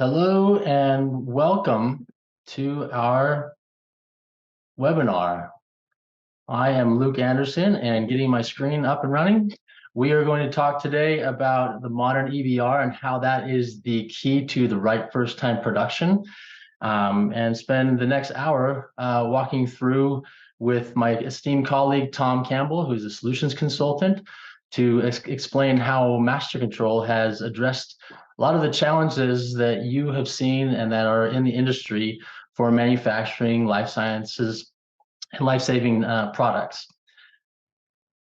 Hello and welcome to our webinar. I am Luke Anderson and getting my screen up and running. We are going to talk today about the modern EBR and how that is the key to the right first time production, and spend the next hour walking through with my esteemed colleague, Tom Campbell, who's a solutions consultant, to explain how MasterControl has addressed a lot of the challenges that you have seen and that are in the industry for manufacturing, life sciences, and life-saving products.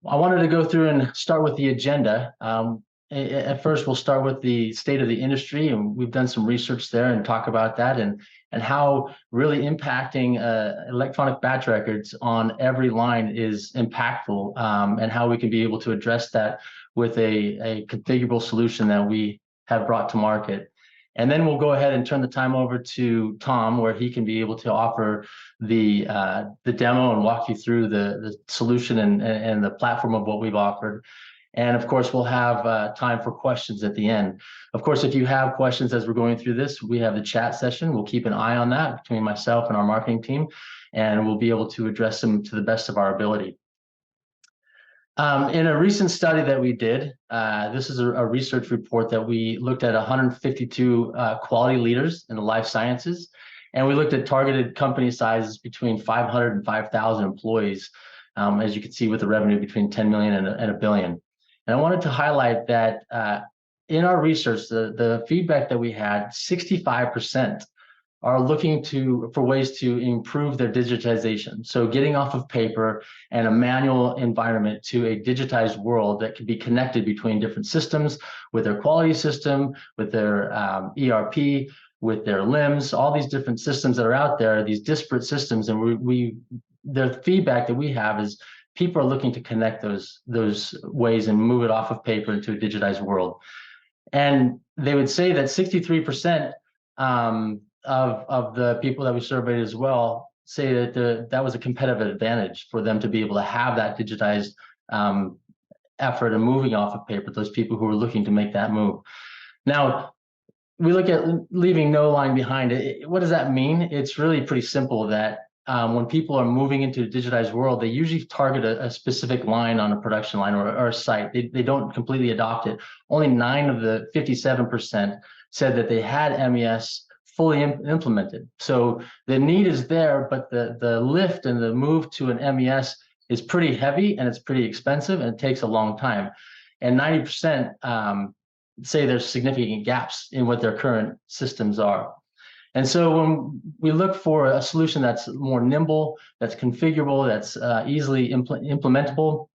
I wanted to go through and start with the agenda. At first, we'll start with the state of the industry, and we've done some research there and talk about that and how really impacting electronic batch records on every line is impactful, and how we can be able to address that with a configurable solution that we have brought to market. And then we'll go ahead and turn the time over to Tom, where he can be able to offer the demo and walk you through the solution and the platform of what we've offered. And of course, we'll have time for questions at the end. Of course, if you have questions as we're going through this, we have the chat session. We'll keep an eye on that between myself and our marketing team, and we'll be able to address them to the best of our ability. In a recent study that we did, this is a research report that we looked at 152 quality leaders in the life sciences, and we looked at targeted company sizes between 500 and 5,000 employees, as you can see with the revenue between 10 million and a billion. And I wanted to highlight that in our research, the feedback that we had, 65% are looking for ways to improve their digitization. So getting off of paper and a manual environment to a digitized world that can be connected between different systems, with their quality system, with their ERP, with their LIMS, all these different systems that are out there, these disparate systems. And the feedback that we have is people are looking to connect those ways and move it off of paper into a digitized world. And they would say that 63% of the people that we surveyed as well say that that was a competitive advantage for them to be able to have that digitized effort and moving off of paper, those people who are looking to make that move. Now, we look at leaving no line behind. What does that mean? It's really pretty simple that when people are moving into a digitized world, they usually target a specific line on a production line or a site. They don't completely adopt it. Only 9 of the 57% said that they had MES fully implemented. So the need is there, but the lift and the move to an MES is pretty heavy and it's pretty expensive and it takes a long time. And 90% say there's significant gaps in what their current systems are. And so when we look for a solution that's more nimble, that's configurable, that's easily implementable,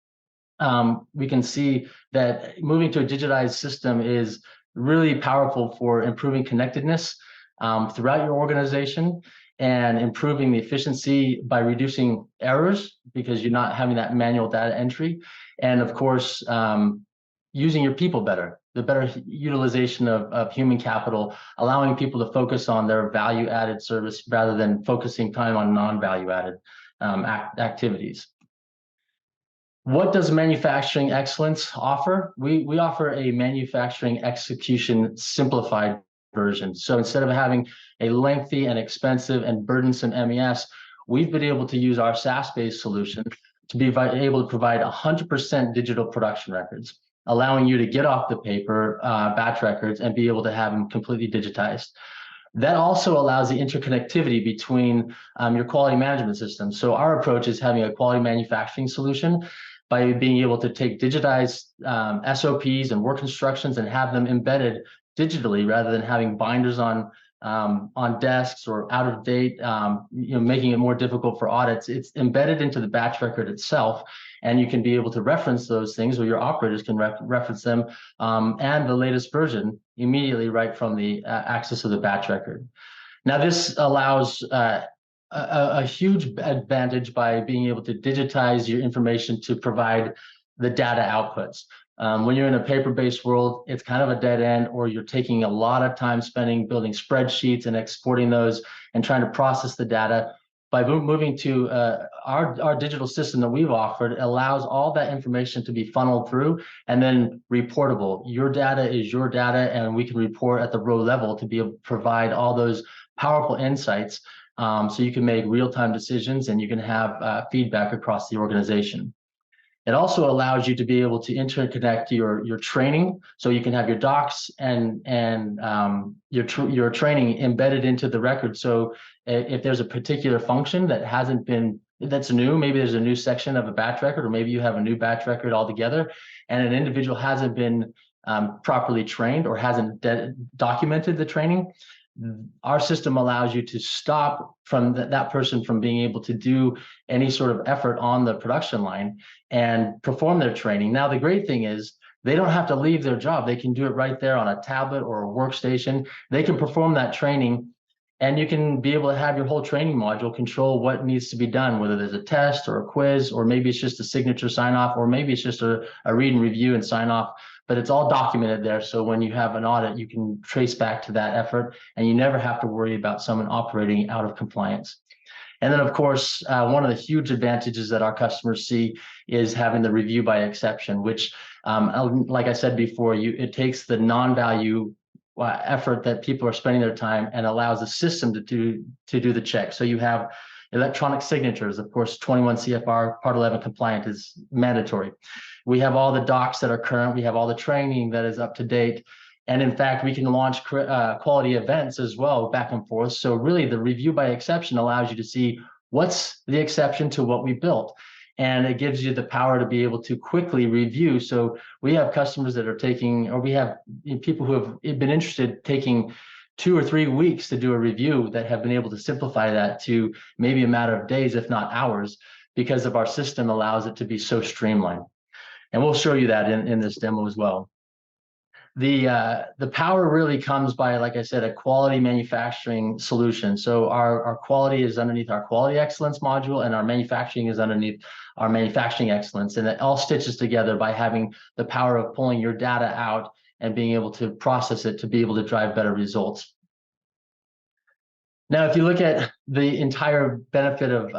we can see that moving to a digitized system is really powerful for improving connectedness throughout your organization and improving the efficiency by reducing errors because you're not having that manual data entry. And of course, using your people better, the better utilization of human capital, allowing people to focus on their value-added service rather than focusing time on non-value-added activities. What does manufacturing excellence offer? We offer a manufacturing execution simplified version. So instead of having a lengthy and expensive and burdensome MES, we've been able to use our SaaS-based solution to be able to provide 100% digital production records, allowing you to get off the paper batch records and be able to have them completely digitized. That also allows the interconnectivity between your quality management system. So our approach is having a quality manufacturing solution by being able to take digitized SOPs and work instructions and have them embedded digitally rather than having binders on desks or out of date, making it more difficult for audits. It's embedded into the batch record itself, and you can be able to reference those things, or your operators can reference them and the latest version immediately right from the access of the batch record. Now, this allows a huge advantage by being able to digitize your information to provide the data outputs. When you're in a paper-based world, it's kind of a dead end, or you're taking a lot of time spending building spreadsheets and exporting those and trying to process the data. by moving to our digital system that we've offered, allows all that information to be funneled through and then reportable. Your data is your data, and we can report at the row level to be able to provide all those powerful insights, so you can make real-time decisions and you can have feedback across the organization. It also allows you to be able to interconnect your training, so you can have your docs and your training embedded into the record. So if there's a particular function that's new, maybe there's a new section of a batch record, or maybe you have a new batch record altogether, and an individual hasn't been properly trained or hasn't documented the training, our system allows you to stop from that person from being able to do any sort of effort on the production line and perform their training. Now, the great thing is they don't have to leave their job. They can do it right there on a tablet or a workstation. They can perform that training, and you can be able to have your whole training module control what needs to be done, whether there's a test or a quiz, or maybe it's just a signature sign off, or maybe it's just a read and review and sign off. But it's all documented there. So when you have an audit, you can trace back to that effort, and you never have to worry about someone operating out of compliance. And then, of course, one of the huge advantages that our customers see is having the review by exception, which, like I said before, it takes the non-value effort that people are spending their time and allows the system to do the check. So you have electronic signatures. Of course, 21 CFR Part 11 compliant is mandatory. We have all the docs that are current. We have all the training that is up to date. And in fact, we can launch quality events as well, back and forth. So really, the review by exception allows you to see what's the exception to what we built. And it gives you the power to be able to quickly review. So we have customers that are taking, or we have people who have been interested taking 2 or 3 weeks to do a review, that have been able to simplify that to maybe a matter of days, if not hours, because of our system allows it to be so streamlined. And we'll show you that in this demo as well. The power really comes by, like I said, a quality manufacturing solution. So our quality is underneath our quality excellence module, and our manufacturing is underneath our manufacturing excellence. And it all stitches together by having the power of pulling your data out and being able to process it to be able to drive better results. Now, if you look at the entire benefit of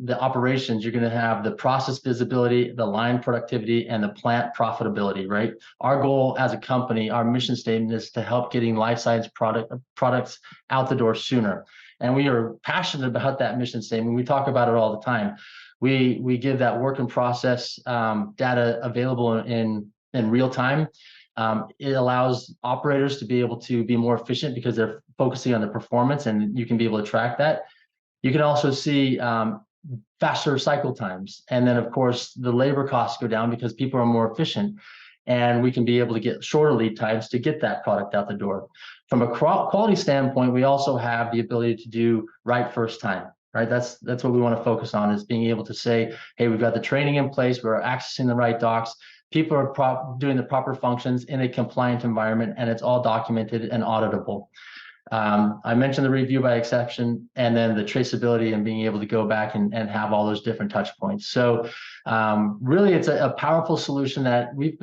the operations, you're going to have the process visibility, the line productivity, and the plant profitability, right? Our goal as a company, our mission statement is to help getting life science products out the door sooner. And we are passionate about that mission statement. We talk about it all the time. We give that work in process data available in real time. It allows operators to be able to be more efficient because they're focusing on the performance, and you can be able to track that. You can also see faster cycle times. And then, of course, the labor costs go down because people are more efficient, and we can be able to get shorter lead times to get that product out the door. From a quality standpoint, we also have the ability to do right first time. Right, that's what we want to focus on, is being able to say, hey, we've got the training in place, we're accessing the right docs, people are doing the proper functions in a compliant environment, and it's all documented and auditable. I mentioned the review by exception, and then the traceability and being able to go back and have all those different touch points. So really, it's a powerful solution that we've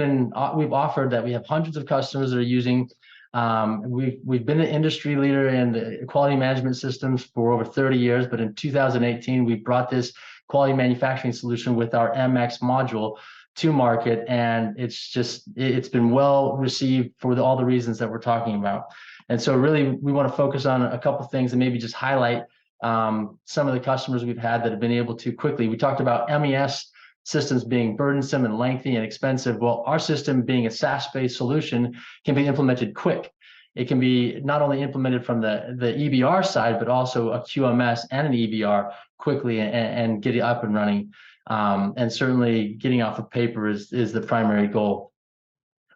offered, that we have hundreds of customers that are using. We've been an industry leader in the quality management systems for over 30 years, but in 2018, we brought this quality manufacturing solution with our MX module to market, and it's been well received for all the reasons that we're talking about. And so really, we want to focus on a couple of things and maybe just highlight some of the customers we've had that have been able to quickly. We talked about MES systems being burdensome and lengthy and expensive. Well, our system, being a SaaS-based solution, can be implemented quick. It can be not only implemented from the EBR side, but also a QMS and an EBR quickly and get it up and running. And certainly getting off of paper is the primary goal.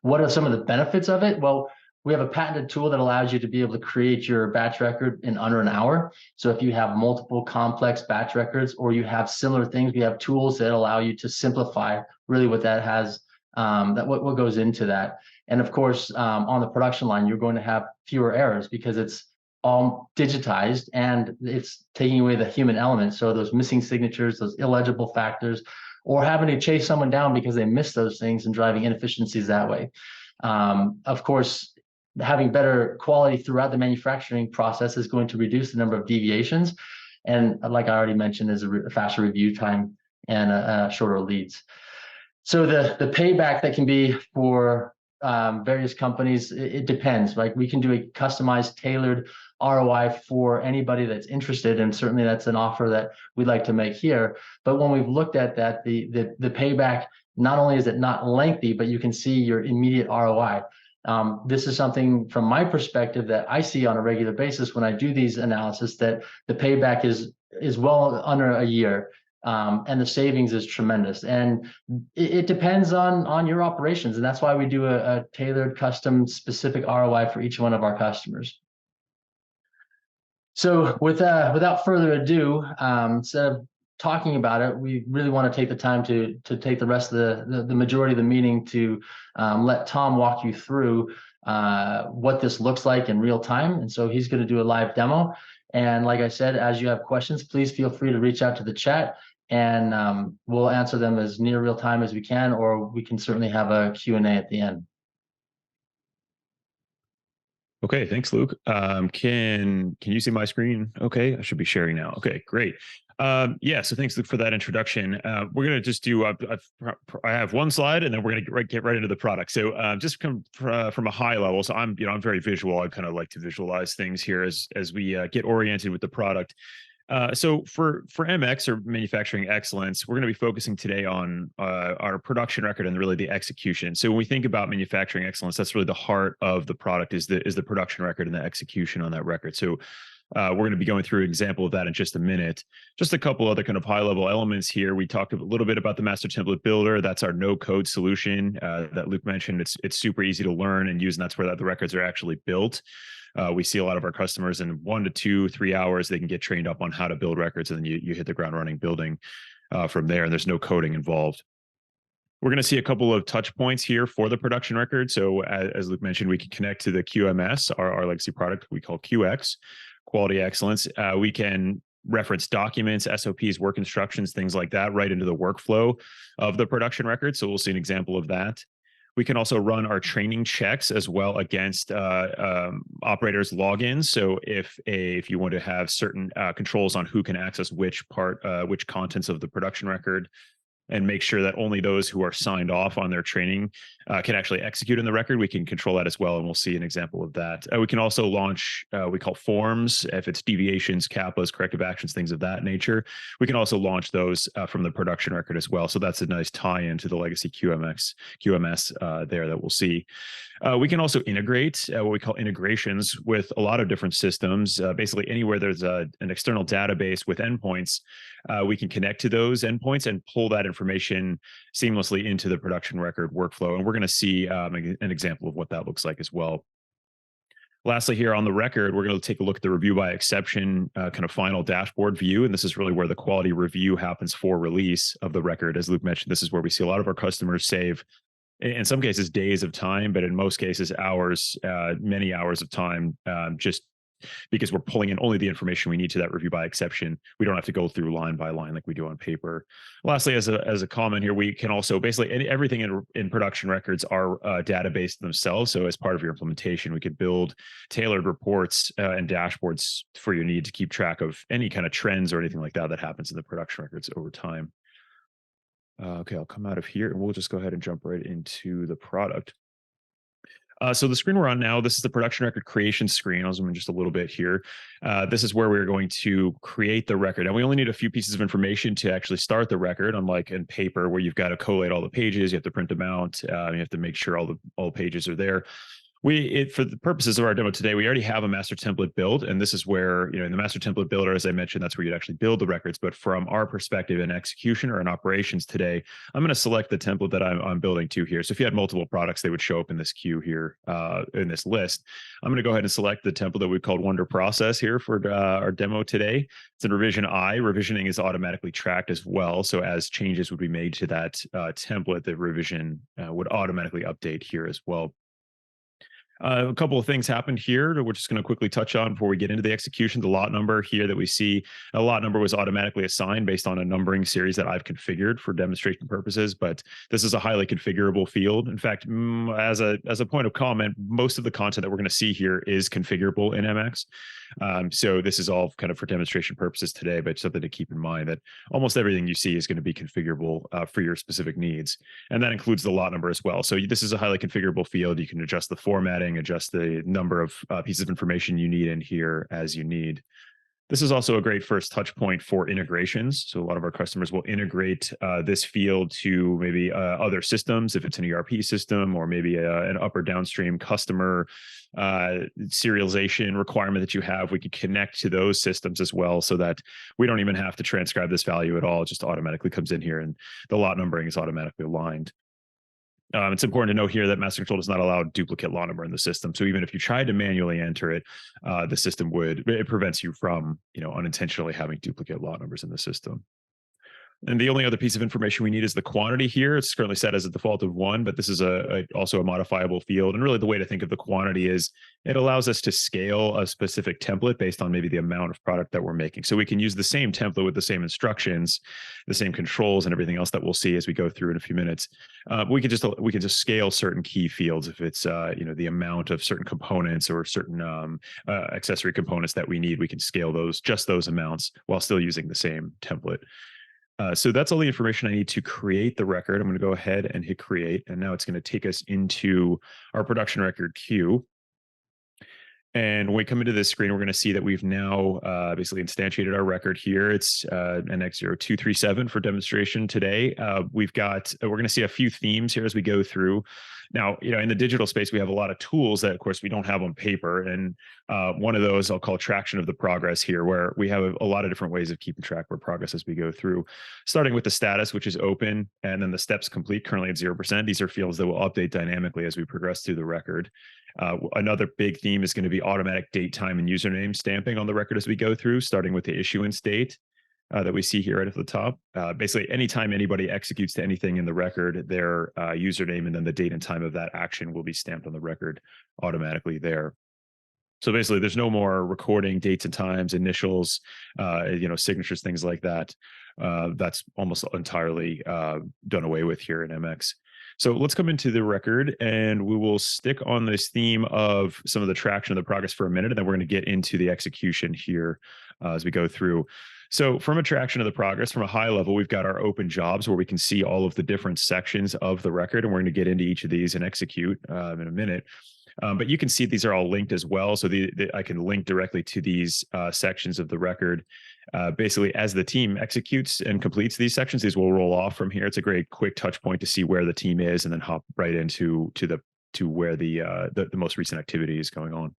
What are some of the benefits of it? Well, we have a patented tool that allows you to be able to create your batch record in under an hour. So if you have multiple complex batch records, or you have similar things, we have tools that allow you to simplify really what that has, what goes into that. And of course, on the production line, you're going to have fewer errors because it's all digitized and it's taking away the human element. So those missing signatures, those illegible factors, or having to chase someone down because they missed those things and driving inefficiencies that way. Of course, having better quality throughout the manufacturing process is going to reduce the number of deviations. And like I already mentioned, there's a faster review time and shorter leads. So the payback that can be for various companies, it depends. Like we can do a customized, tailored ROI for anybody that's interested, and certainly that's an offer that we'd like to make here. But when we've looked at that, the payback, not only is it not lengthy, but you can see your immediate ROI. This is something from my perspective that I see on a regular basis when I do these analysis, that the payback is well under a year. And the savings is tremendous. And it depends on your operations. And that's why we do a tailored, custom, specific ROI for each one of our customers. So without further ado, instead of talking about it, we really want to take the time to take the rest of the majority of the meeting to let Tom walk you through what this looks like in real time. And so he's going to do a live demo. And like I said, as you have questions, please feel free to reach out to the chat, and we'll answer them as near real time as we can, or we can certainly have a Q&A at the end. Okay, thanks, Luke. Can you see my screen? Okay, I should be sharing now. Okay, great. Yeah, so thanks, Luke, for that introduction. We're going to just do, I have one slide, and then we're going to get right into the product. So just from a high level, so I'm very visual. I kind of like to visualize things here as we get oriented with the product. So for MX, or Manufacturing Excellence, we're going to be focusing today on our production record and really the execution. So when we think about Manufacturing Excellence, that's really the heart of the product, is the production record and the execution on that record. So we're going to be going through an example of that in just a minute. Just a couple other kind of high-level elements here. We talked a little bit about the Master Template Builder. That's our no-code solution that Luke mentioned. It's super easy to learn and use, and that's where the records are actually built. We see a lot of our customers in 1 to 2, 3 hours, they can get trained up on how to build records, and then you hit the ground running building from there, and there's no coding involved. We're going to see a couple of touch points here for the production record. So as Luke mentioned, we can connect to the QMS, our legacy product we call QX, Quality Excellence. We can reference documents, SOPs, work instructions, things like that, right into the workflow of the production record. So we'll see an example of that. We can also run our training checks as well against operators' logins. So if you want to have certain controls on who can access which contents of the production record, and make sure that only those who are signed off on their training can actually execute in the record, we can control that as well, and we'll see an example of that. We can also launch, we call forms, if it's deviations, CAPAs, corrective actions, things of that nature. We can also launch those from the production record as well. So that's a nice tie-in to the legacy QMS there that we'll see. We can also integrate what we call integrations with a lot of different systems. Basically, anywhere there's an external database with endpoints, we can connect to those endpoints and pull that information seamlessly into the production record workflow. And we're going to see an example of what that looks like as well. Lastly, here on the record, we're going to take a look at the review by exception kind of final dashboard view. And this is really where the quality review happens for release of the record. As Luke mentioned, this is where we see a lot of our customers save, in some cases, days of time, but in most cases, hours, many hours of time, just because we're pulling in only the information we need to that review by exception. We don't have to go through line by line like we do on paper. Lastly, as a comment here, we can also basically everything in production records are database themselves. So as part of your implementation, we could build tailored reports and dashboards for your need to keep track of any kind of trends or anything like that that happens in the production records over time. Okay, I'll come out of here and we'll just go ahead and jump right into the product. So the screen we're on now, this is the production record creation screen. I'll zoom in just a little bit here. This is where we're going to create the record. And we only need a few pieces of information to actually start the record, unlike in paper where you've got to collate all the pages, you have to print them out, you have to make sure all the pages are there. For the purposes of our demo today, we already have a master template build, and this is where, in the master template builder, as I mentioned, that's where you'd actually build the records. But from our perspective in execution or in operations today, I'm going to select the template that I'm building to here. So if you had multiple products, they would show up in this queue here in this list. I'm going to go ahead and select the template that we've called Wonder Process here for our demo today. It's in revision I. Revisioning is automatically tracked as well. So as changes would be made to that template, the revision would automatically update here as well. A couple of things happened here that we're just going to quickly touch on before we get into the execution. The lot number here that we see, a lot number was automatically assigned based on a numbering series that I've configured for demonstration purposes, but this is a highly configurable field. In fact, as a point of comment, most of the content that we're going to see here is configurable in MX. So this is all kind of for demonstration purposes today, but something to keep in mind that almost everything you see is going to be configurable for your specific needs. And that includes the lot number as well. So this is a highly configurable field. You can adjust the formatting, adjust the number of pieces of information you need in here as you need. This is also a great first touch point for integrations. So a lot of our customers will integrate this field to maybe other systems, if it's an ERP system, or maybe an up or downstream customer serialization requirement that you have. We can connect to those systems as well, so that we don't even have to transcribe this value at all. It just automatically comes in here, and the lot numbering is automatically aligned. It's important to note here that MasterControl does not allow duplicate lot number in the system. So even if you tried to manually enter it, the system it prevents you from, unintentionally having duplicate lot numbers in the system. And the only other piece of information we need is the quantity here. It's currently set as a default of 1, but this is also a modifiable field. And really the way to think of the quantity is it allows us to scale a specific template based on maybe the amount of product that we're making. So we can use the same template with the same instructions, the same controls, and everything else that we'll see as we go through in a few minutes. We can just scale certain key fields if it's the amount of certain components or certain accessory components that we need. We can scale just those amounts while still using the same template. So that's all the information I need to create the record. I'm going to go ahead and hit create. And now it's going to take us into our production record queue. And when we come into this screen, we're going to see that we've now basically instantiated our record here. It's NX0237 for demonstration today. We're going to see a few themes here as we go through. Now, in the digital space, we have a lot of tools that, of course, we don't have on paper. And one of those I'll call traction of the progress here, where we have a lot of different ways of keeping track of our progress as we go through, starting with the status, which is open, and then the steps complete, currently at 0%. These are fields that will update dynamically as we progress through the record. Another big theme is going to be automatic date, time, and username stamping on the record as we go through, starting with the issuance date that we see here right at the top. Basically, anytime anybody executes to anything in the record, their username and then the date and time of that action will be stamped on the record automatically there. So basically, there's no more recording dates and times, initials, signatures, things like that. That's almost entirely done away with here in MX. So let's come into the record, and we will stick on this theme of some of the traction of the progress for a minute, and then we're going to get into the execution here as we go through. So from a traction of the progress, from a high level, we've got our open jobs where we can see all of the different sections of the record, and we're going to get into each of these and execute in a minute. But you can see these are all linked as well. So I can link directly to these sections of the record. Basically, as the team executes and completes these sections, these will roll off from here. It's a great quick touch point to see where the team is, and then hop right into where the most recent activity is going on.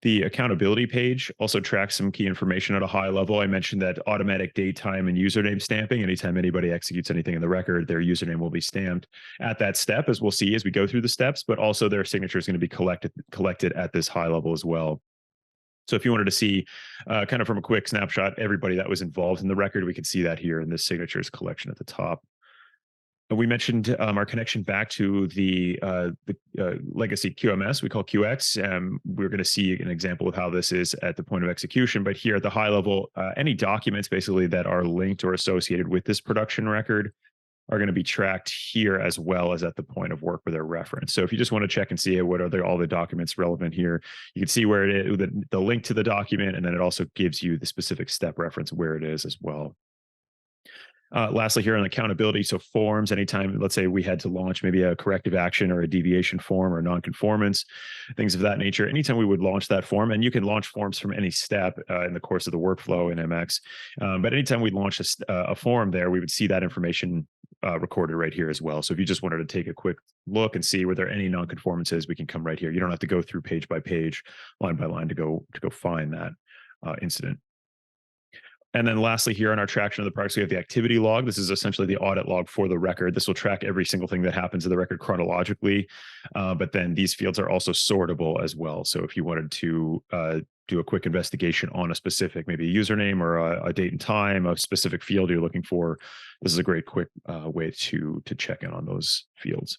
The accountability page also tracks some key information at a high level. I mentioned that automatic date, time, and username stamping. Anytime anybody executes anything in the record, their username will be stamped at that step, as we'll see as we go through the steps, but also their signature is going to be collected at this high level as well. So if you wanted to see kind of from a quick snapshot, everybody that was involved in the record, we can see that here in this signatures collection at the top. We mentioned our connection back to the legacy QMS we call QX. We're going to see an example of how this is at the point of execution. But here at the high level, any documents basically that are linked or associated with this production record are going to be tracked here as well as at the point of work where they're referenced. So if you just want to check and see what are all the documents relevant here, you can see where it is, the link to the document, and then it also gives you the specific step reference where it is as well. Lastly, here on accountability, so forms, anytime, let's say we had to launch maybe a corrective action or a deviation form or nonconformance, things of that nature, anytime we would launch that form, and you can launch forms from any step in the course of the workflow in MX, but anytime we launch a form there, we would see that information recorded right here as well. So if you just wanted to take a quick look and see were there any nonconformances, we can come right here. You don't have to go through page by page, line by line to go find that incident. And then lastly, here on our traction of the progress, we have the activity log. This is essentially the audit log for the record. This will track every single thing that happens in the record chronologically. But then these fields are also sortable as well. So if you wanted to do a quick investigation on a specific, maybe a username or a date and time, a specific field you're looking for, this is a great quick way to check in on those fields.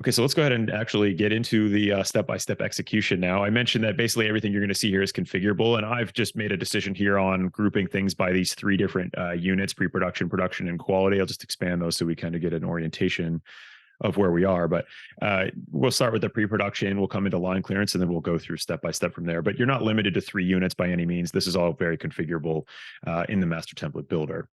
Okay, so let's go ahead and actually get into the step-by-step execution now. I mentioned that basically everything you're going to see here is configurable, and I've just made a decision here on grouping things by these three different units: pre-production, production, and quality. I'll just expand those so we kind of get an orientation of where we are. But we'll start with the pre-production, we'll come into line clearance, and then we'll go through step-by-step from there. But you're not limited to 3 units by any means. This is all very configurable in the master template builder.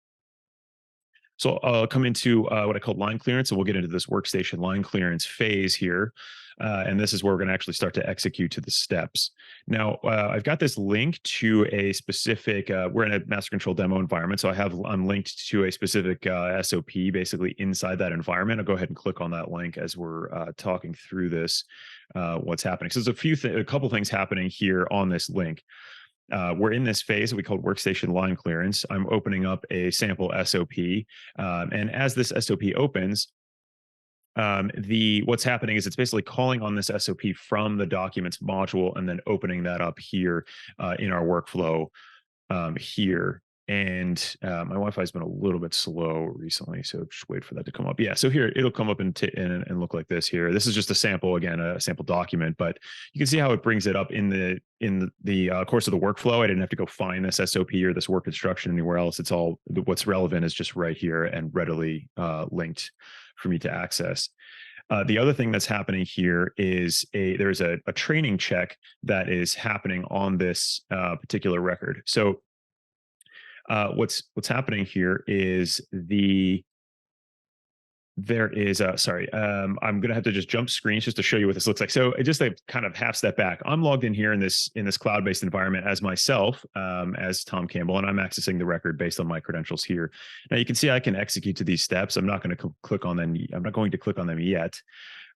So I'll come into what I call line clearance, and we'll get into this workstation line clearance phase here. And this is where we're going to actually start to execute to the steps. Now, I've got this link to a specific, we're in a master control demo environment. So I'm linked to a specific SOP basically inside that environment. I'll go ahead and click on that link as we're talking through this, what's happening. So there's a couple things happening here on this link. We're in this phase that we call workstation line clearance. I'm opening up a sample SOP. And as this SOP opens, what's happening is it's basically calling on this SOP from the documents module and then opening that up here in our workflow here. And my Wi-Fi has been a little bit slow recently, so just wait for that to come up. Yeah, so here it'll come up and look like this here. This is just a sample, again, a sample document, but you can see how it brings it up in the course of the workflow. I didn't have to go find this SOP or this work instruction anywhere else. It's all what's relevant is just right here and readily linked for me to access. The other thing that's happening here is there's a training check that is happening on this particular record. So what's happening here is I'm going to have to just jump screens just to show you what this looks like. So just a kind of half step back. I'm logged in here in this cloud-based environment as myself, as Tom Campbell, and I'm accessing the record based on my credentials here. Now you can see I can execute to these steps. I'm not going to click on them. I'm not going to click on them yet.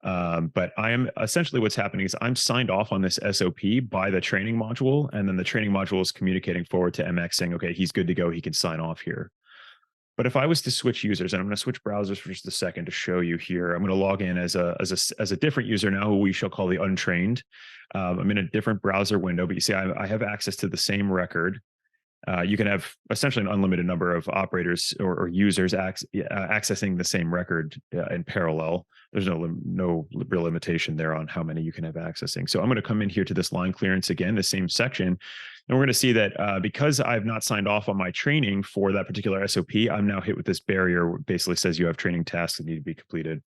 But I am essentially what's happening is I'm signed off on this SOP by the training module, and then the training module is communicating forward to MX saying, okay, he's good to go. He can sign off here. But if I was to switch users, and I'm going to switch browsers for just a second to show you here, I'm going to log in as a different user now, who we shall call the untrained. I'm in a different browser window, but you see I have access to the same record. You can have essentially an unlimited number of operators or users accessing the same record in parallel. There's no real limitation there on how many you can have accessing. So I'm going to come in here to this line clearance again, the same section. And we're going to see that because I've not signed off on my training for that particular SOP, I'm now hit with this barrier where it basically says you have training tasks that need to be completed.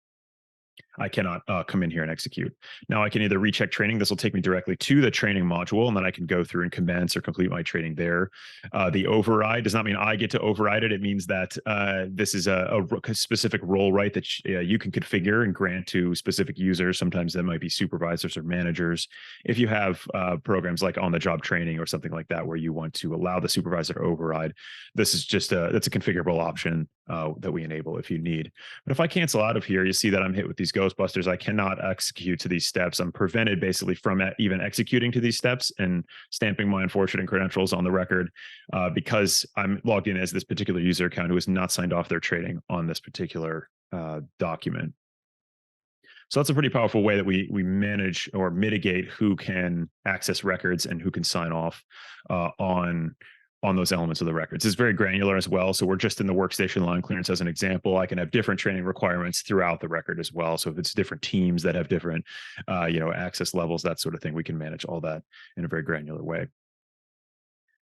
I cannot come in here and execute. Now I can either recheck training. This will take me directly to the training module, and then I can go through and commence or complete my training there. The override does not mean I get to override it. It means that this is a specific role right that you can configure and grant to specific users. Sometimes that might be supervisors or managers. If you have programs like on-the-job training or something like that, where you want to allow the supervisor to override, this is just that's a configurable option that we enable if you need. But if I cancel out of here, you see that I'm hit with these Ghostbusters. I cannot execute to these steps. I'm prevented basically from even executing to these steps and stamping my unfortunate credentials on the record because I'm logged in as this particular user account who has not signed off their training on this particular document. So that's a pretty powerful way that we manage or mitigate who can access records and who can sign off on those elements of the records. It's very granular as well. So we're just in the workstation line clearance as an example. I can have different training requirements throughout the record as well. So if it's different teams that have different, access levels, that sort of thing, we can manage all that in a very granular way.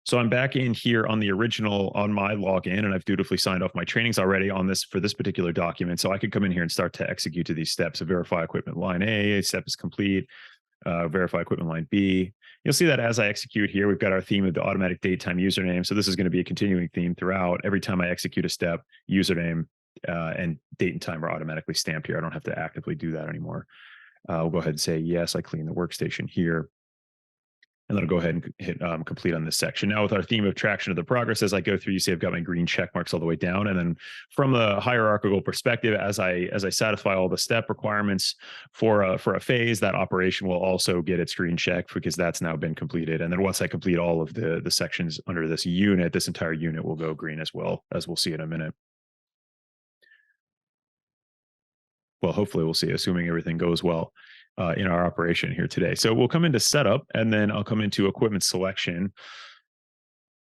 So I'm back in here on the original, on my login, and I've dutifully signed off my trainings already on this for this particular document. So I could come in here and start to execute to these steps. So verify equipment line A step is complete. Verify equipment line B. You'll see that as I execute here, we've got our theme of the automatic date time username. So this is going to be a continuing theme throughout. Every time I execute a step, username and date and time are automatically stamped here. I don't have to actively do that anymore. We'll go ahead and say, yes, I clean the workstation here. And then I'll go ahead and hit complete on this section. Now with our theme of traction of the progress, as I go through, you see I've got my green check marks all the way down. And then from a hierarchical perspective, as I satisfy all the step requirements for a phase, that operation will also get its green check because that's now been completed. And then once I complete all of the sections under this unit, this entire unit will go green as well, as we'll see in a minute. Well, hopefully we'll see, assuming everything goes well in our operation here today. So we'll come into setup, and then I'll come into equipment selection.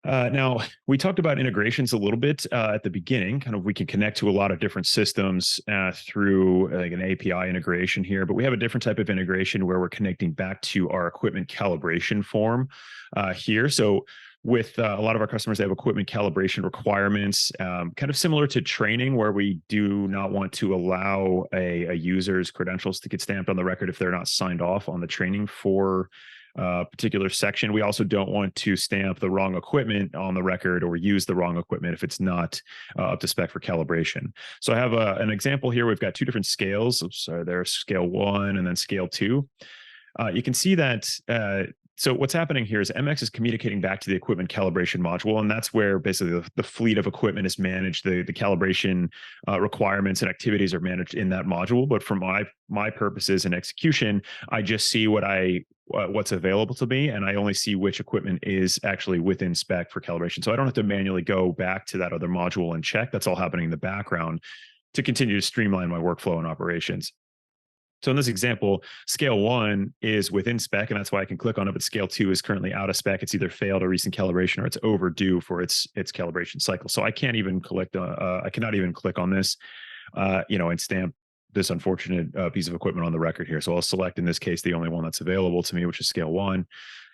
Now, we talked about integrations a little bit at the beginning. Kind of, we can connect to a lot of different systems through like an API integration here, but we have a different type of integration where we're connecting back to our equipment calibration form here. So with a lot of our customers, they have equipment calibration requirements, kind of similar to training, where we do not want to allow a user's credentials to get stamped on the record if they're not signed off on the training for particular section. We also don't want to stamp the wrong equipment on the record or use the wrong equipment if it's not up to spec for calibration. So I have an example here. We've got two different scales. So there's scale 1 and then scale 2. You can see that so what's happening here is MX is communicating back to the equipment calibration module, and that's where basically the fleet of equipment is managed. The calibration requirements and activities are managed in that module. But for my purposes and execution, I just see what's available to me, and I only see which equipment is actually within spec for calibration. So I don't have to manually go back to that other module and check. That's all happening in the background to continue to streamline my workflow and operations. So in this example, scale 1 is within spec, and that's why I can click on it, but scale 2 is currently out of spec. It's either failed a recent calibration or it's overdue for its calibration cycle. So I can't even I cannot even click on this, and stamp this unfortunate piece of equipment on the record here. So I'll select, in this case, the only one that's available to me, which is scale 1.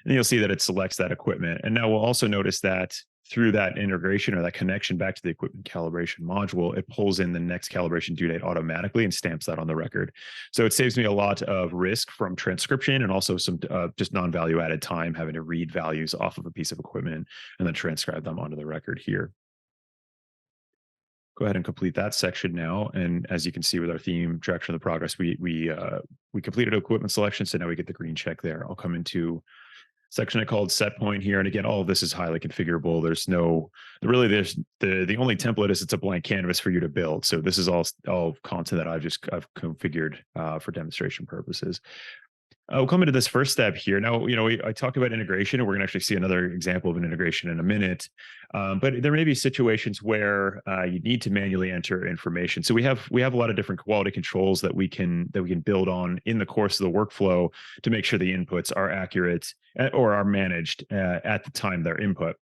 And you'll see that it selects that equipment. And now we'll also notice that through that integration or that connection back to the equipment calibration module, it pulls in the next calibration due date automatically and stamps that on the record. So it saves me a lot of risk from transcription and also some just non-value added time having to read values off of a piece of equipment and then transcribe them onto the record here. Go ahead and complete that section now. And as you can see with our theme traction of the progress, we completed equipment selection. So now we get the green check there. I'll come into section I called set point here. And again, all of this is highly configurable. There's the only template is it's a blank canvas for you to build. So this is all content that I've configured for demonstration purposes. We'll come into this first step here. Now, I talked about integration, and we're going to actually see another example of an integration in a minute. But there may be situations where you need to manually enter information. So we have a lot of different quality controls that we can build on in the course of the workflow to make sure the inputs are accurate or are managed at the time they're input.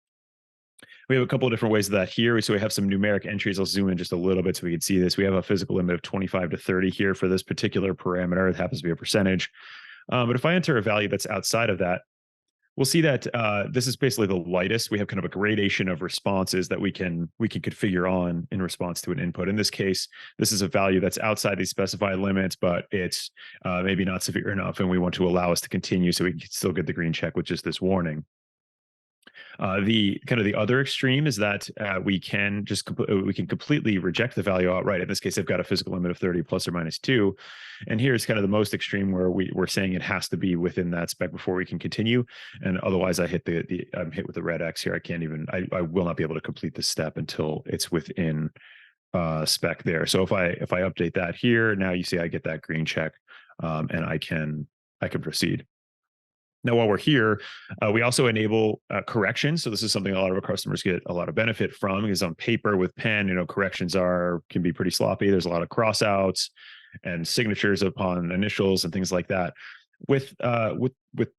We have a couple of different ways of that here. So we have some numeric entries. I'll zoom in just a little bit so we can see this. We have a physical limit of 25 to 30 here for this particular parameter. It happens to be a percentage. But if I enter a value that's outside of that, we'll see that this is basically the lightest. We have kind of a gradation of responses that we can configure on in response to an input. In this case, this is a value that's outside these specified limits, but it's maybe not severe enough, and we want to allow us to continue so we can still get the green check with just this warning. The other extreme is that we can completely reject the value outright. In this case, they've got a physical limit of 30 plus or minus 2. And here's kind of the most extreme where we're saying it has to be within that spec before we can continue. And otherwise I'm hit with the red X here. I will not be able to complete this step until it's within spec there. So if I update that here, now you see I get that green check and I can proceed. Now, while we're here, we also enable corrections. So this is something a lot of our customers get a lot of benefit from, because on paper with pen, corrections can be pretty sloppy. There's a lot of crossouts and signatures upon initials and things like that. With the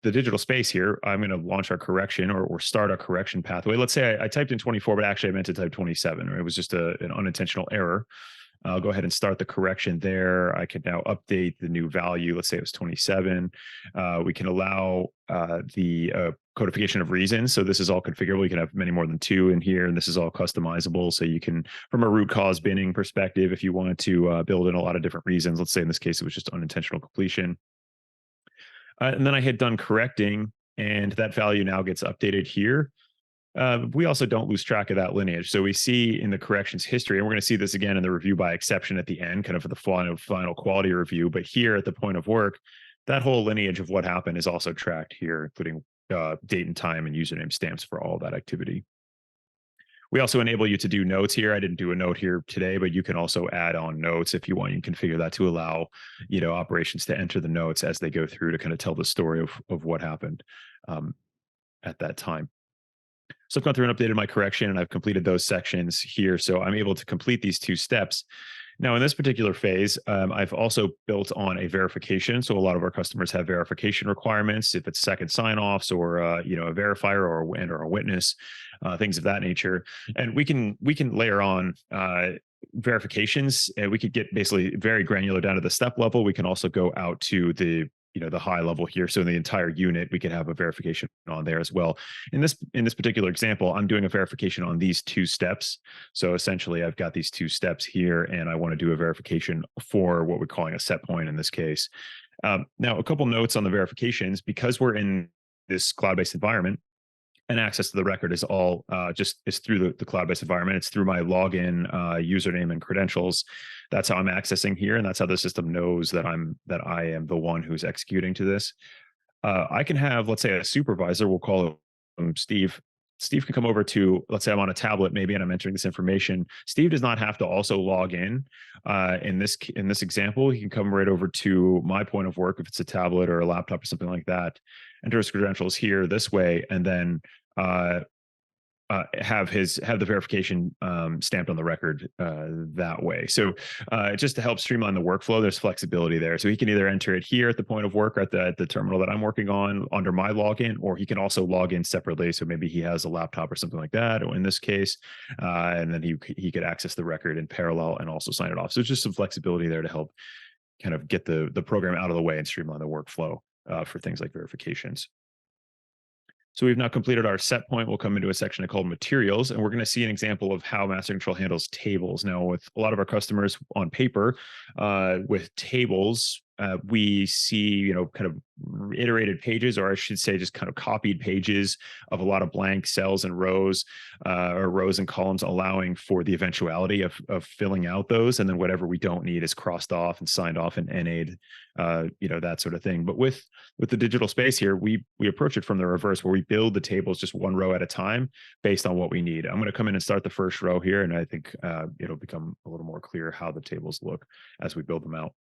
digital space here, I'm going to launch our correction or start a correction pathway. Let's say I typed in 24, but actually I meant to type 27. Or it was just an unintentional error. I'll go ahead and start the correction there. I can now update the new value. Let's say it was 27. We can allow the codification of reasons. So this is all configurable. You can have many more than 2 in here, and this is all customizable. So you can, from a root cause binning perspective, if you wanted to build in a lot of different reasons, let's say in this case, it was just unintentional completion. And then I hit done correcting, and that value now gets updated here. We also don't lose track of that lineage. So we see in the corrections history, and we're going to see this again in the review by exception at the end, kind of for the final quality review. But here at the point of work, that whole lineage of what happened is also tracked here, including date and time and username stamps for all that activity. We also enable you to do notes here. I didn't do a note here today, but you can also add on notes if you want. You can configure that to allow, operations to enter the notes as they go through to kind of tell the story of what happened at that time. So I've gone through and updated my correction, and I've completed those sections here. So I'm able to complete these 2 steps. Now, in this particular phase, I've also built on a verification. So a lot of our customers have verification requirements, if it's second sign-offs or a verifier or a witness, things of that nature. And we can layer on verifications, and we could get basically very granular down to the step level. We can also go out to the the high level here. So in the entire unit, we could have a verification on there as well. In this particular example, I'm doing a verification on these two steps. So essentially, I've got these two steps here, and I want to do a verification for what we're calling a set point in this case. Now, a couple notes on the verifications. Because we're in this cloud-based environment, and access to the record is all is through the cloud-based environment. It's through my login, username, and credentials. That's how I'm accessing here, and that's how the system knows that I am the one who's executing to this. I can have, let's say, a supervisor. We'll call him Steve. Steve can come over to, let's say I'm on a tablet maybe, and I'm entering this information. Steve does not have to also log in. In this example, he can come right over to my point of work if it's a tablet or a laptop or something like that, enter his credentials here this way, and then have the verification stamped on the record that way. So just to help streamline the workflow, there's flexibility there. So he can either enter it here at the point of work or at the terminal that I'm working on under my login, or he can also log in separately. So maybe he has a laptop or something like that, or in this case, and then he could access the record in parallel and also sign it off. So it's just some flexibility there to help kind of get the program out of the way and streamline the workflow for things like verifications. So we've now completed our set point. We'll come into a section called materials, and we're going to see an example of how MasterControl handles tables. Now, with a lot of our customers on paper, with tables, we see, kind of iterated pages, or I should say just kind of copied pages of a lot of blank cells and rows, or rows and columns, allowing for the eventuality of filling out those. And then whatever we don't need is crossed off and signed off and NA'd, that sort of thing. But with the digital space here, we approach it from the reverse, where we build the tables just one row at a time based on what we need. I'm going to come in and start the first row here, and I think it'll become a little more clear how the tables look as we build them out.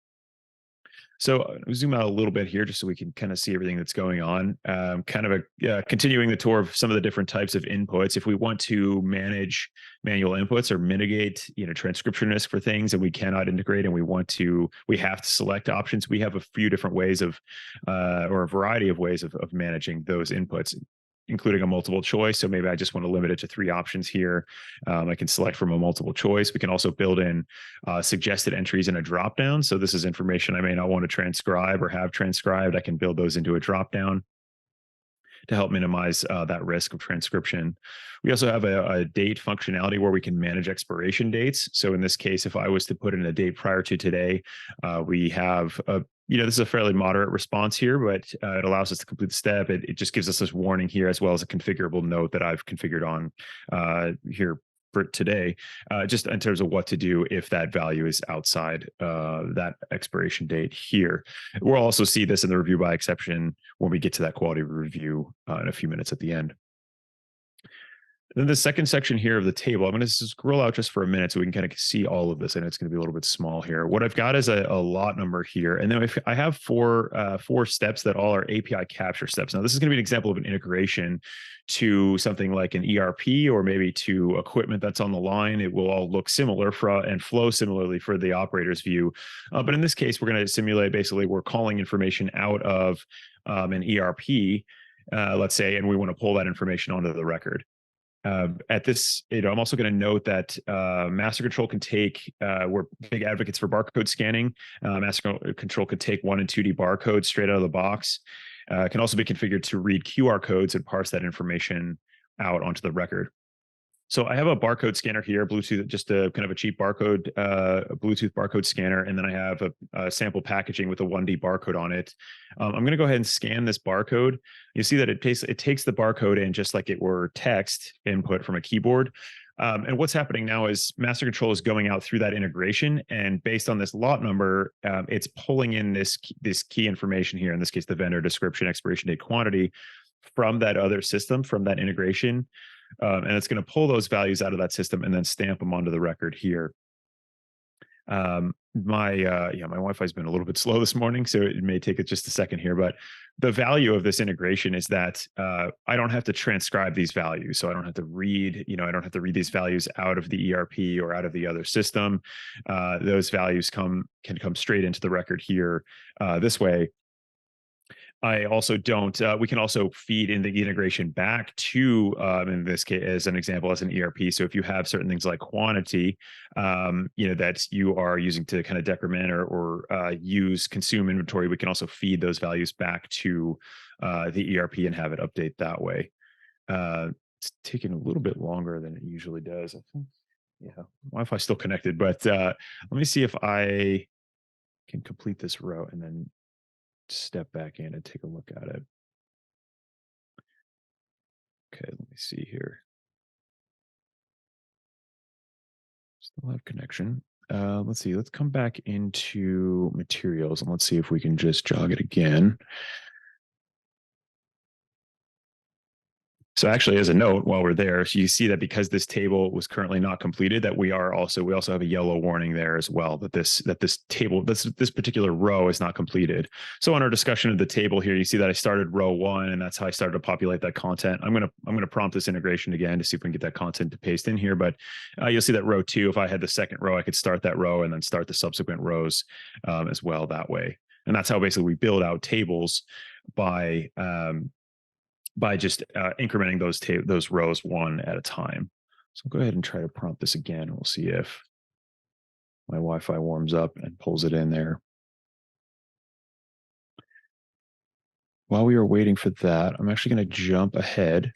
So zoom out a little bit here just so we can kind of see everything that's going on. Kind of continuing the tour of some of the different types of inputs. If we want to manage manual inputs or mitigate, transcription risk for things, and we cannot integrate, and we have to select options, we have a few different ways of, or a variety of ways of managing those inputs, including a multiple choice. So maybe I just want to limit it to 3 options here. I can select from a multiple choice. We can also build in suggested entries in a dropdown. So this is information I may not want to transcribe or have transcribed. I can build those into a dropdown to help minimize that risk of transcription. We also have a date functionality where we can manage expiration dates. So in this case, if I was to put in a date prior to today, we have this is a fairly moderate response here, but it allows us to complete the step. It just gives us this warning here, as well as a configurable note that I've configured on here for today, just in terms of what to do if that value is outside that expiration date here. We'll also see this in the review by exception when we get to that quality review in a few minutes at the end. Then the second section here of the table, I'm going to scroll out just for a minute so we can kind of see all of this. I know it's going to be a little bit small here. What I've got is a lot number here. And then if I have four steps that all are API capture steps. Now, this is going to be an example of an integration to something like an ERP, or maybe to equipment that's on the line. It will all look similar and flow similarly for the operator's view. But in this case, we're going to simulate, basically, we're calling information out of an ERP, let's say, and we want to pull that information onto the record. At this, I'm also going to note that MasterControl can take, we're big advocates for barcode scanning. MasterControl could take 1 and 2D barcodes straight out of the box. Can also be configured to read QR codes and parse that information out onto the record. So I have a barcode scanner here, Bluetooth, just a kind of a cheap barcode, a Bluetooth barcode scanner. And then I have a sample packaging with a 1D barcode on it. I'm going to go ahead and scan this barcode. You see that it takes the barcode in just like it were text input from a keyboard. And what's happening now is MasterControl is going out through that integration, and based on this lot number, it's pulling in this key information here, in this case, the vendor description, expiration date, quantity, from that other system, from that integration. And it's going to pull those values out of that system and then stamp them onto the record here. My Wi-Fi has been a little bit slow this morning, so it may take it just a second here. But the value of this integration is that I don't have to transcribe these values, so I don't have to read. I don't have to read these values out of the ERP or out of the other system. Those values can come straight into the record here. This way, I also don't. We can also feed in the integration back to, in this case, as an example, as an ERP. So if you have certain things like quantity, that you are using to kind of decrement or use consume inventory, we can also feed those values back to the ERP and have it update that way. It's taking a little bit longer than it usually does. I think, yeah, Wi-Fi still connected, but let me see if I can complete this row and then step back in and take a look at it. Okay, let me see here. Still have connection. Let's see. Let's come back into materials and let's see if we can just jog it again. So actually, as a note, while we're there, so you see that because this table was currently not completed, that we also have a yellow warning there as well, that this particular row is not completed. So on our discussion of the table here, you see that I started row 1, and that's how I started to populate that content. I'm gonna prompt this integration again to see if we can get that content to paste in here. But you'll see that row 2. If I had the second row, I could start that row and then start the subsequent rows as well that way. And that's how basically we build out tables by just incrementing those rows one at a time. So I'll go ahead and try to prompt this again. We'll see if my Wi-Fi warms up and pulls it in there. While we are waiting for that, I'm actually going to jump ahead.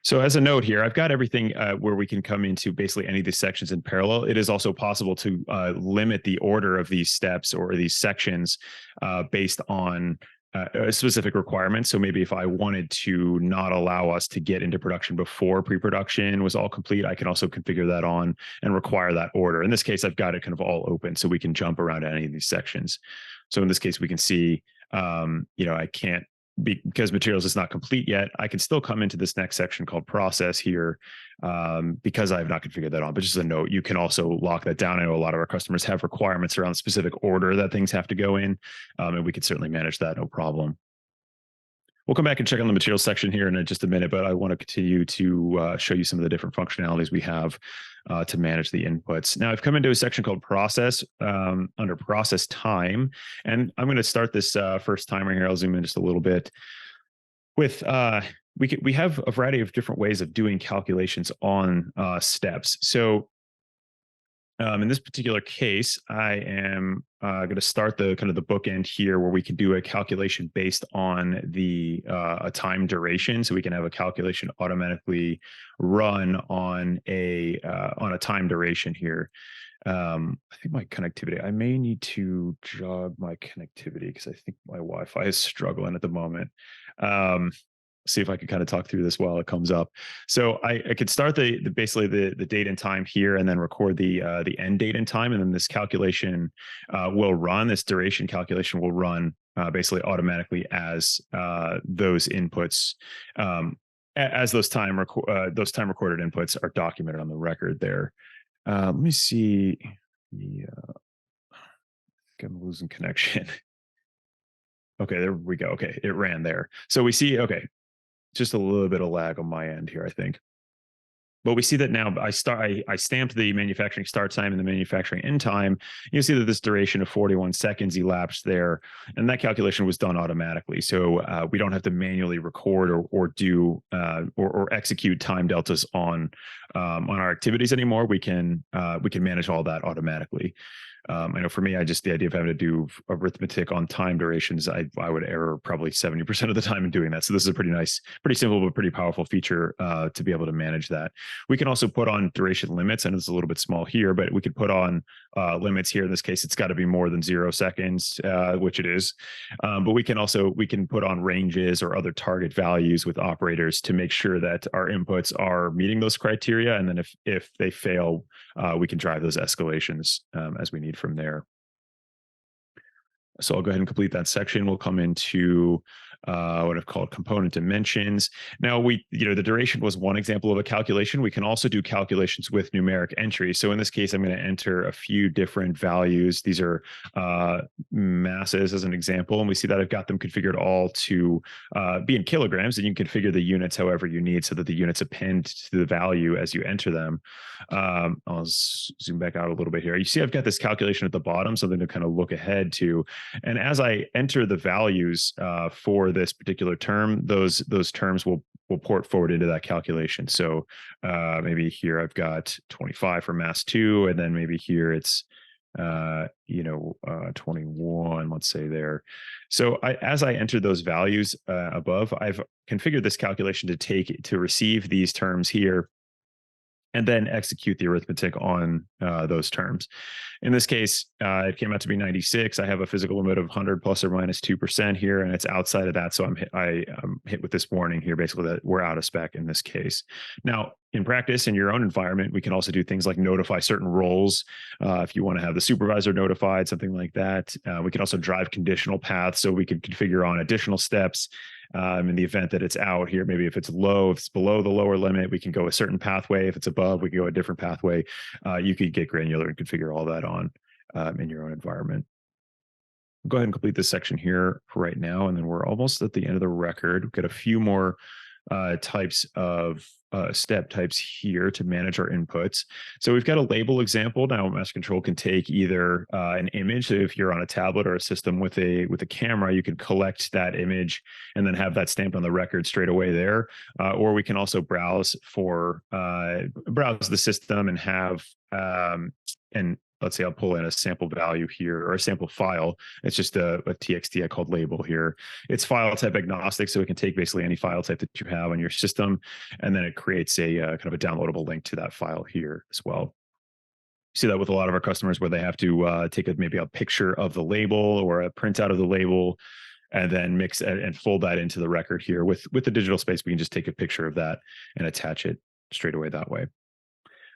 So as a note here, I've got everything where we can come into basically any of these sections in parallel. It is also possible to limit the order of these steps or these sections based on a specific requirement. So maybe if I wanted to not allow us to get into production before pre-production was all complete, I can also configure that on and require that order. In this case, I've got it kind of all open so we can jump around any of these sections. So in this case, we can see, I can't, because materials is not complete yet, I can still come into this next section called process here because I have not configured that on. But just as a note, you can also lock that down. I know a lot of our customers have requirements around the specific order that things have to go in, and we could certainly manage that, no problem. We'll come back and check on the materials section here in just a minute, but I want to continue to show you some of the different functionalities we have to manage the inputs. Now I've come into a section called process under process time, and I'm going to start this first timer here. I'll zoom in just a little bit. With we have a variety of different ways of doing calculations on steps. So in this particular case, I am going to start the kind of the bookend here where we can do a calculation based on the a time duration. So we can have a calculation automatically run on a time duration here. I think my connectivity, I may need to jog my connectivity because I think my Wi-Fi is struggling at the moment. See if I can kind of talk through this while it comes up. So I could start basically the date and time here, and then record the end date and time, and then this calculation will run. This duration calculation will run basically automatically as those inputs, as those time recorded inputs are documented on the record there. Let me see. Yeah, I think I'm losing connection. Okay, there we go. Okay, it ran there. So we see. Okay. Just a little bit of lag on my end here, I think. But we see that now I stamped the manufacturing start time and the manufacturing end time. You see that this duration of 41 seconds elapsed there, and that calculation was done automatically. So we don't have to manually record or do or execute time deltas on our activities anymore. We can manage all that automatically. I know for me, the idea of having to do arithmetic on time durations, I would error probably 70% of the time in doing that. So this is a pretty nice, pretty simple, but pretty powerful feature to be able to manage that. We can also put on duration limits, and it's a little bit small here, but we could put on limits here. In this case, it's got to be more than 0 seconds, which it is. But we can put on ranges or other target values with operators to make sure that our inputs are meeting those criteria. And then if they fail, we can drive those escalations as we need from there. So I'll go ahead and complete that section. We'll come into what I've called component dimensions. Now the duration was one example of a calculation. We can also do calculations with numeric entries. So in this case, I'm going to enter a few different values. These are masses as an example, and we see that I've got them configured all to be in kilograms, and you can configure the units however you need so that the units append to the value as you enter them. I'll zoom back out a little bit here. You see I've got this calculation at the bottom, something to kind of look ahead to. And as I enter the values for this particular term, those terms will port forward into that calculation. So maybe here I've got 25 for mass 2, and then maybe here it's 21, let's say there. So as I enter those values above, I've configured this calculation to receive these terms here and then execute the arithmetic on those terms. In this case, it came out to be 96. I have a physical limit of 100 plus or minus 2% here, and it's outside of that. So I'm hit with this warning here, basically that we're out of spec in this case. Now, in practice, in your own environment, we can also do things like notify certain roles. If you want to have the supervisor notified, something like that. We can also drive conditional paths, so we can configure on additional steps. In the event that it's out here, maybe if it's low, if it's below the lower limit, we can go a certain pathway. If it's above, we can go a different pathway. You could get granular and configure all that on in your own environment. Go ahead and complete this section here for right now, and then we're almost at the end of the record. We've got a few more types of step types here to manage our inputs. So we've got a label example. Now MasterControl can take either an image. So if you're on a tablet or a system with a camera, you can collect that image and then have that stamped on the record straight away there. Or we can also browse the system and have and let's say I'll pull in a sample value here or a sample file. It's just a TXT I called label here. It's file type agnostic, so it can take basically any file type that you have on your system, and then it creates a kind of a downloadable link to that file here as well. You see that with a lot of our customers where they have to take maybe a picture of the label or a printout of the label, and then mix and fold that into the record here. With the digital space, we can just take a picture of that and attach it straight away that way.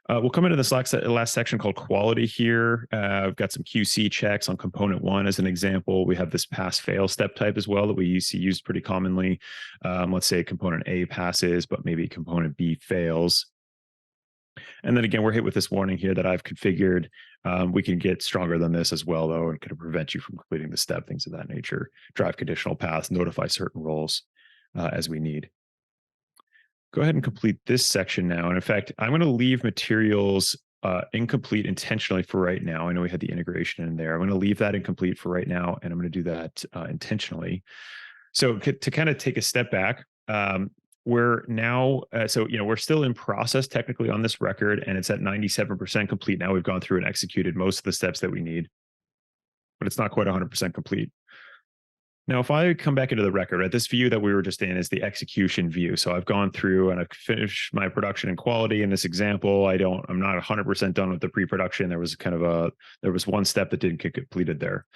We'll come into this last section called quality here. I've got some QC checks on component 1 as an example. We have this pass-fail step type as well that we see used pretty commonly. Let's say component A passes, but maybe component B fails. And then again, we're hit with this warning here that I've configured. We can get stronger than this as well, though, and kind of prevent you from completing the step, things of that nature. Drive conditional paths, notify certain roles as we need. Go ahead and complete this section now. And in fact, I'm going to leave materials incomplete intentionally for right now. I know we had the integration in there. I'm going to leave that incomplete for right now, and I'm going to do that intentionally. So to kind of take a step back, we're now, we're still in process technically on this record, and it's at 97% complete. Now we've gone through and executed most of the steps that we need, but it's not quite 100% complete. Now, if I come back into the record, right, this view that we were just in is the execution view. So I've gone through and I've finished my production and quality in this example. I'm not 100% done with the pre-production. There was one step that didn't get completed there.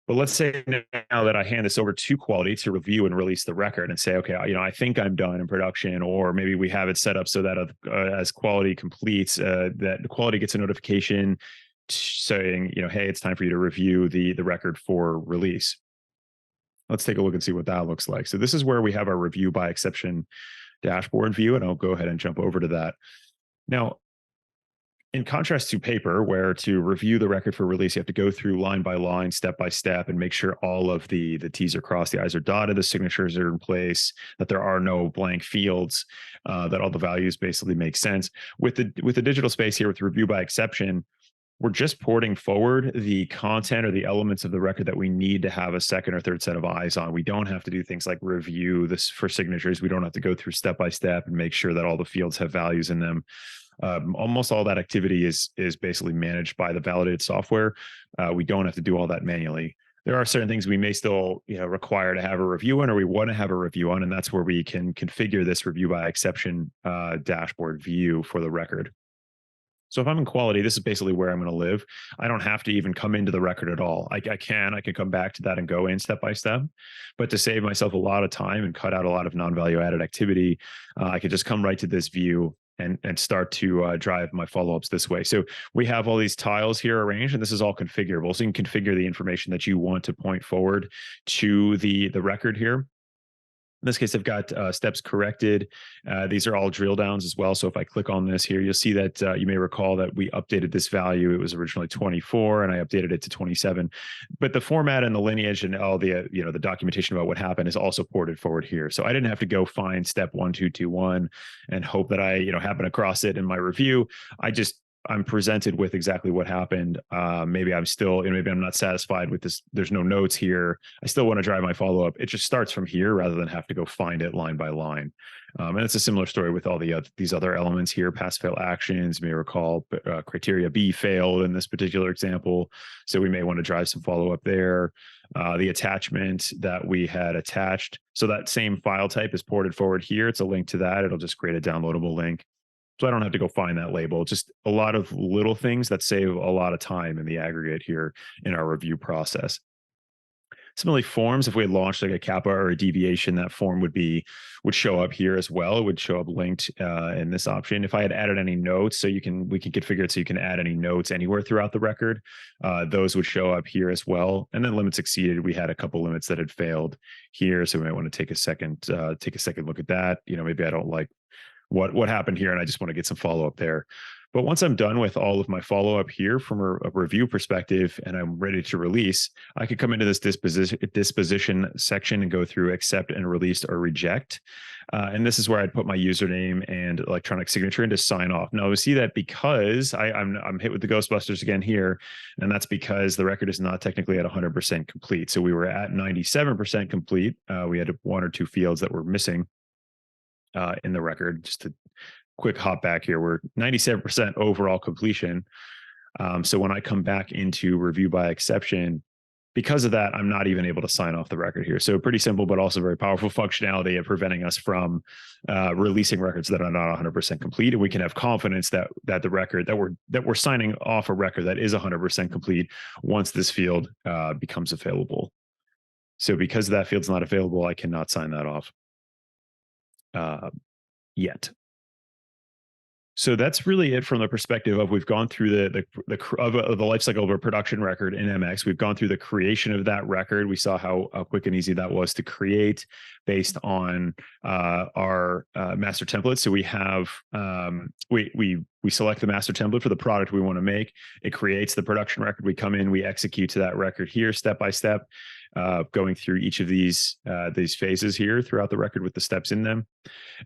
But let's say now that I hand this over to quality to review and release the record and say, okay, I think I'm done in production, or maybe we have it set up so that as quality completes, that the quality gets a notification saying, hey, it's time for you to review the record for release. Let's take a look and see what that looks like. So this is where we have our review by exception dashboard view, and I'll go ahead and jump over to that. Now, in contrast to paper, where to review the record for release, you have to go through line by line, step by step, and make sure all of the T's are crossed, the I's are dotted, the signatures are in place, that there are no blank fields, that all the values basically make sense. With the digital space here, with review by exception, we're just porting forward the content or the elements of the record that we need to have a second or third set of eyes on. We don't have to do things like review this for signatures. We don't have to go through step by step and make sure that all the fields have values in them. Almost all that activity is basically managed by the validated software. We don't have to do all that manually. There are certain things we may still require to have a review on, or we want to have a review on, and that's where we can configure this review by exception dashboard view for the record. So if I'm in quality, this is basically where I'm going to live. I don't have to even come into the record at all. I can come back to that and go in step by step. But to save myself a lot of time and cut out a lot of non-value added activity, I could just come right to this view and start to drive my follow-ups this way. So we have all these tiles here arranged, and this is all configurable. So you can configure the information that you want to point forward to the record here. In this case, I've got steps corrected. These are all drill downs as well. So if I click on this here, you'll see that you may recall that we updated this value. It was originally 24 and I updated it to 27. But the format and the lineage and all the, the documentation about what happened is also ported forward here. So I didn't have to go find step 1221 and hope that I, happen across it in my review. I'm presented with exactly what happened. Maybe I'm still, maybe I'm not satisfied with this. There's no notes here. I still want to drive my follow-up. It just starts from here rather than have to go find it line by line. And it's a similar story with all these other elements here. Pass fail actions, you may recall criteria B failed in this particular example. So we may want to drive some follow-up there. The attachment that we had attached. So that same file type is ported forward here. It's a link to that. It'll just create a downloadable link. So I don't have to go find that label. Just a lot of little things that save a lot of time in the aggregate here in our review process. Similarly, forms, if we had launched like a kappa or a deviation, that form would show up here as well. It would show up linked in this option. If I had added any notes, so we can configure it so you can add any notes anywhere throughout the record, those would show up here as well. And then limits exceeded, we had a couple limits that had failed here. So we might want to take a second look at that. Maybe I don't like what happened here and I just want to get some follow-up there. But once I'm done with all of my follow-up here from a review perspective and I'm ready to release, I could come into this disposition section and go through accept and release or reject. And this is where I'd put my username and electronic signature in to sign off. Now we see that because I'm hit with the Ghostbusters again here, and that's because the record is not technically at 100% complete. So we were at 97% complete. We had one or two fields that were missing in the record. Just a quick hop back here, we're 97% overall completion. So when I come back into review by exception, because of that, I'm not even able to sign off the record here. So pretty simple, but also very powerful functionality of preventing us from releasing records that are not 100% complete. And we can have confidence that the record that we're signing off a record that is 100% complete once this field becomes available. So because that field's not available, I cannot sign that off yet. So that's really it from the perspective of we've gone through the life cycle of a production record in MX. We've gone through the creation of that record. We saw how quick and easy that was to create based on our master template. So we have we select the master template for the product we want to make. It creates the production record. We come in, we execute to that record here step by step, going through each of these phases here throughout the record with the steps in them.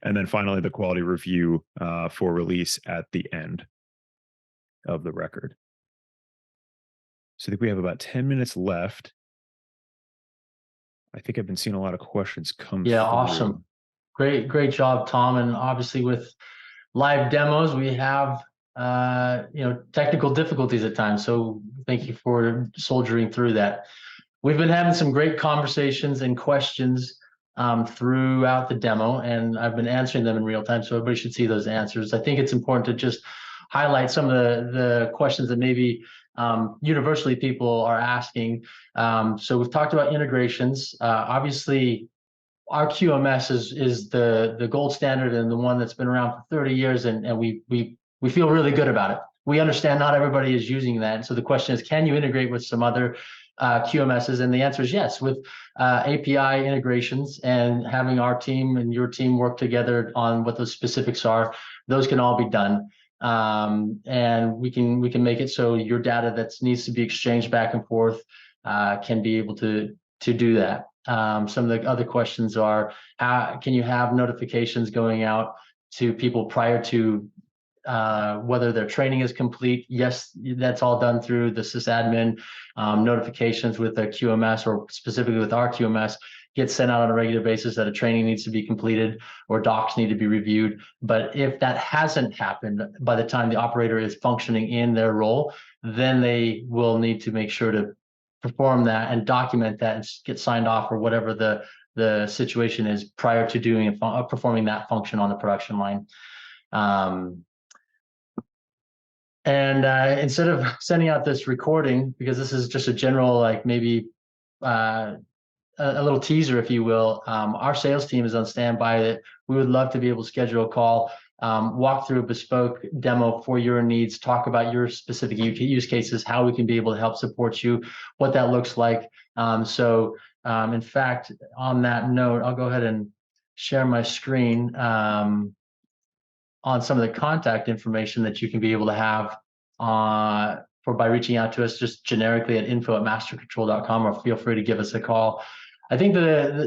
And then finally, the quality review for release at the end of the record. So I think we have about 10 minutes left. I think I've been seeing a lot of questions come through. Awesome. Great job, Tom. And obviously with live demos, we have technical difficulties at times. So thank you for soldiering through that. We've been having some great conversations and questions throughout the demo, and I've been answering them in real time, so everybody should see those answers. I think it's important to just highlight some of the questions that maybe universally people are asking. So we've talked about integrations. Obviously, our QMS is the gold standard and the one that's been around for 30 years, and we feel really good about it. We understand not everybody is using that, so the question is, can you integrate with some other QMSs? And the answer is yes. With API integrations and having our team and your team work together on what those specifics are, those can all be done. And we can make it so your data that needs to be exchanged back and forth can be able to do that. Some of the other questions are, can you have notifications going out to people prior to whether their training is complete? Yes, that's all done through the sysadmin. Notifications with a QMS, or specifically with our QMS, get sent out on a regular basis that a training needs to be completed or docs need to be reviewed. But if that hasn't happened by the time the operator is functioning in their role, then they will need to make sure to perform that and document that and get signed off, or whatever the situation is prior to doing performing that function on the production line. And instead of sending out this recording, because this is just a general, like maybe a little teaser, if you will, our sales team is on standby. That we would love to be able to schedule a call, walk through a bespoke demo for your needs, talk about your specific use cases, how we can be able to help support you, what that looks like. In fact, on that note, I'll go ahead and share my screen on some of the contact information that you can be able to have by reaching out to us just generically at info@mastercontrol.com, or feel free to give us a call. I think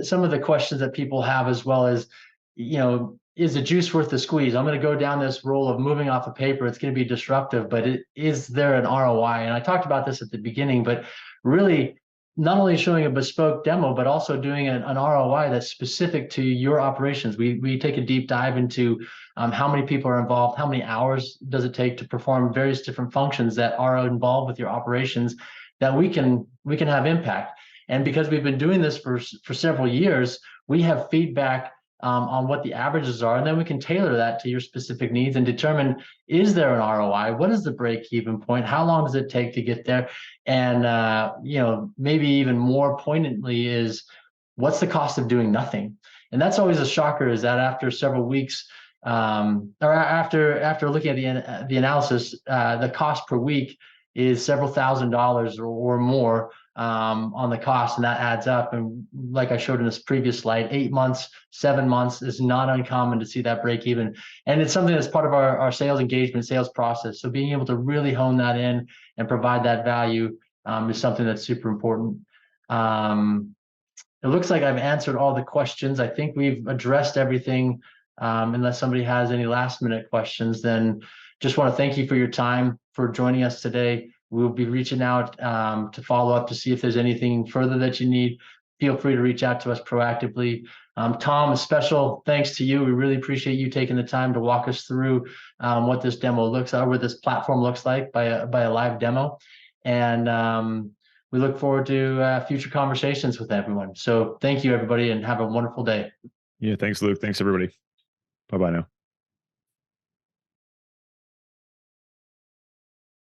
some of the questions that people have as well is, is the juice worth the squeeze? I'm going to go down this role of moving off of paper. It's going to be disruptive, but is there an ROI? And I talked about this at the beginning, but really not only showing a bespoke demo, but also doing an ROI that's specific to your operations. We take a deep dive into how many people are involved, how many hours does it take to perform various different functions that are involved with your operations, that we can have impact. And because we've been doing this for several years, we have feedback on what the averages are, and then we can tailor that to your specific needs and determine, is there an ROI? What is the break-even point? How long does it take to get there? And maybe even more poignantly is, what's the cost of doing nothing? And that's always a shocker, is that after several weeks, or after looking at the analysis, the cost per week is several $1,000s or more on the cost, and that adds up. And like I showed in this previous slide, 8 months, 7 months is not uncommon to see that break even. And it's something that's part of our sales engagement, sales process. So being able to really hone that in and provide that value is something that's super important. It looks like I've answered all the questions. I think we've addressed everything. Unless somebody has any last minute questions, then just want to thank you for your time, for joining us today. We'll be reaching out to follow up to see if there's anything further that you need. Feel free to reach out to us proactively. Tom, a special thanks to you. We really appreciate you taking the time to walk us through what this demo looks like, what this platform looks like by a live demo. And we look forward to future conversations with everyone. So thank you, everybody, and have a wonderful day. Yeah, thanks, Luke. Thanks, everybody. Bye-bye now.